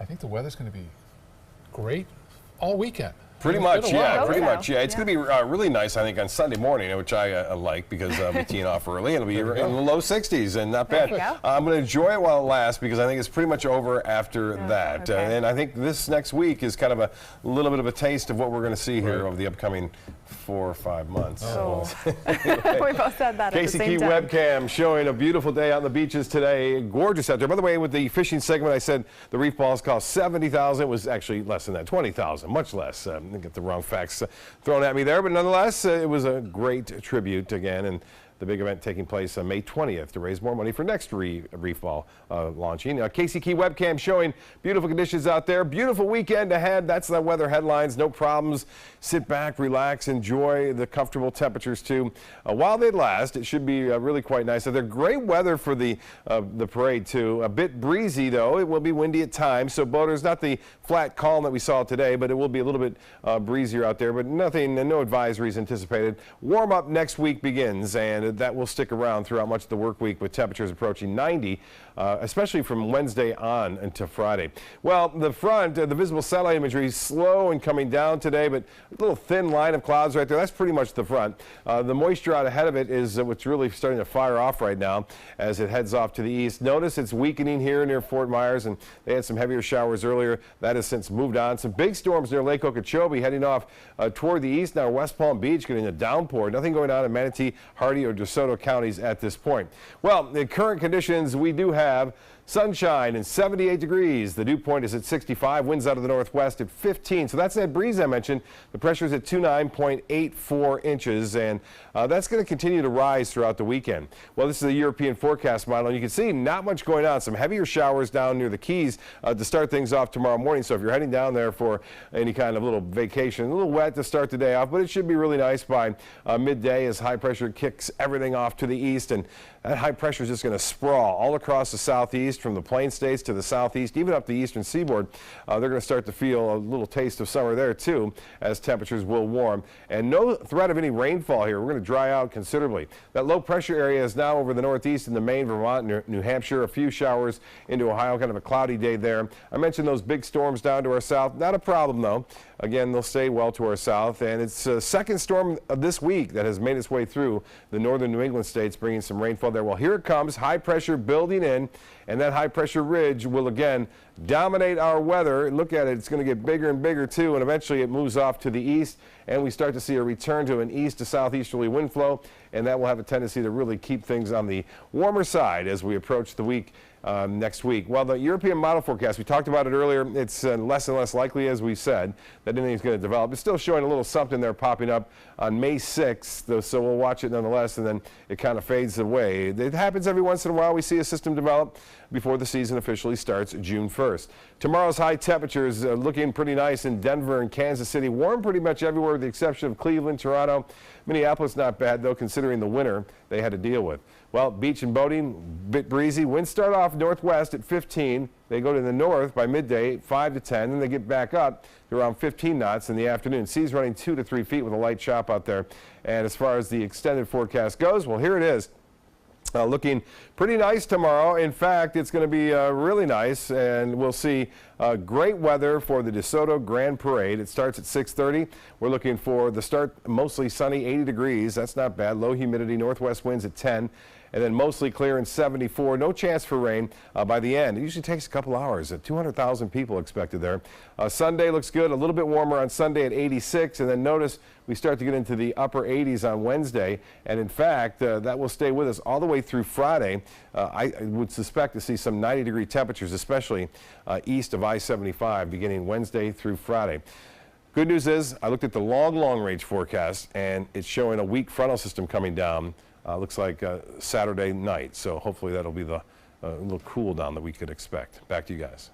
I think the weather's going to be great all weekend. Pretty It's much, been a while. yeah. Pretty much, yeah. It's going to be really nice, I think, on Sunday morning, which I like because we're teeing off early. It'll be in the low 60s and not bad. I'm going to enjoy it while it lasts because I think it's pretty much over after that. And I think this next week is kind of a little bit of a taste of what we're going to see here over the upcoming 4 or 5 months. Oh. We both said that at the same KCK time. webcam showing a beautiful day on the beaches today. Gorgeous out there. By the way, with the fishing segment, I said the reef balls cost $70,000. It was actually less than that, $20,000, much less. I didn't get the wrong facts thrown at me there, but nonetheless, it was a great tribute again. And the big event taking place on May 20th to raise more money for next reef ball launching. KCK webcam showing beautiful conditions out there. Beautiful weekend ahead. That's the weather headlines. No problems. Sit back, relax, enjoy the comfortable temperatures too. While they last, it should be really quite nice. So they're great weather for the parade too. A bit breezy though. It will be windy at times. So boaters, not the flat calm that we saw today, but it will be a little bit breezier out there. But nothing, no advisories anticipated. Warm up next week begins, and that will stick around throughout much of the work week with temperatures approaching 90, especially from Wednesday on until Friday. Well, the front, the visible satellite imagery is slow and coming down today, but a little thin line of clouds right there. That's pretty much the front. The moisture out ahead of it is what's really starting to fire off right now as it heads off to the east. Notice it's weakening here near Fort Myers, and they had some heavier showers earlier. That has since moved on. Some big storms near Lake Okeechobee heading off toward the east. Now West Palm Beach getting a downpour. Nothing going on in Manatee, Hardy, or DeSoto counties at this point. Well, the current conditions, we do have sunshine and 78 degrees. The dew point is at 65. Winds out of the northwest at 15. So that's that breeze I mentioned. The pressure is at 29.84 inches, and that's going to continue to rise throughout the weekend. Well, this is a European forecast model, and you can see not much going on. Some heavier showers down near the Keys to start things off tomorrow morning. So if you're heading down there for any kind of little vacation, a little wet to start the day off, but it should be really nice by midday as high pressure kicks everything off to the east, and that high pressure is just going to sprawl all across the southeast, from the Plain States to the southeast, even up the eastern seaboard. They're going to start to feel a little taste of summer there too, as temperatures will warm. And no threat of any rainfall here. We're going to dry out considerably. That low pressure area is now over the northeast into Maine, Vermont, New Hampshire. A few showers into Ohio, kind of a cloudy day there. I mentioned those big storms down to our south. Not a problem though. Again, they'll stay well to our south, and it's a second storm of this week that has made its way through the northern New England states, bringing some rainfall there. Well, here it comes, high pressure building in, and that high pressure ridge will again dominate our weather. Look at it, it's going to get bigger and bigger too, and eventually it moves off to the east, and we start to see a return to an east to southeasterly wind flow, and that will have a tendency to really keep things on the warmer side as we approach the week next week. Well, the European model forecast, we talked about it earlier, it's less and less likely, as we said, that anything's going to develop. It's still showing a little something there popping up on May 6th, though, so we'll watch it nonetheless, and then it kind of fades away. It happens every once in a while. We see a system develop before the season officially starts June 1st. Tomorrow's high temperatures looking pretty nice in Denver and Kansas City. Warm pretty much everywhere with the exception of Cleveland, Toronto. Minneapolis not bad, though, considering the winter they had to deal with. Well, beach and boating, bit breezy. Winds start off northwest at 15. They go to the north by midday, 5 to 10. Then they get back up to around 15 knots in the afternoon. Seas running 2 to 3 feet with a light chop out there. And as far as the extended forecast goes, well, here it is. Looking pretty nice tomorrow. In fact, it's going to be really nice, and we'll see great weather for the DeSoto Grand Parade. It starts at 6:30. We're looking for the start mostly sunny, 80 degrees. That's not bad. Low humidity, northwest winds at 10. And then mostly clear and 74. No chance for rain by the end. It usually takes a couple hours. 200,000 people expected there. Sunday looks good. A little bit warmer on Sunday at 86. And then notice we start to get into the upper 80s on Wednesday. And in fact, that will stay with us all the way through Friday. I would suspect to see some 90-degree temperatures, especially east of I-75, beginning Wednesday through Friday. Good news is I looked at the long range forecast, and it's showing a weak frontal system coming down. Looks like Saturday night, so hopefully that'll be the little cool down that we could expect. Back to you guys.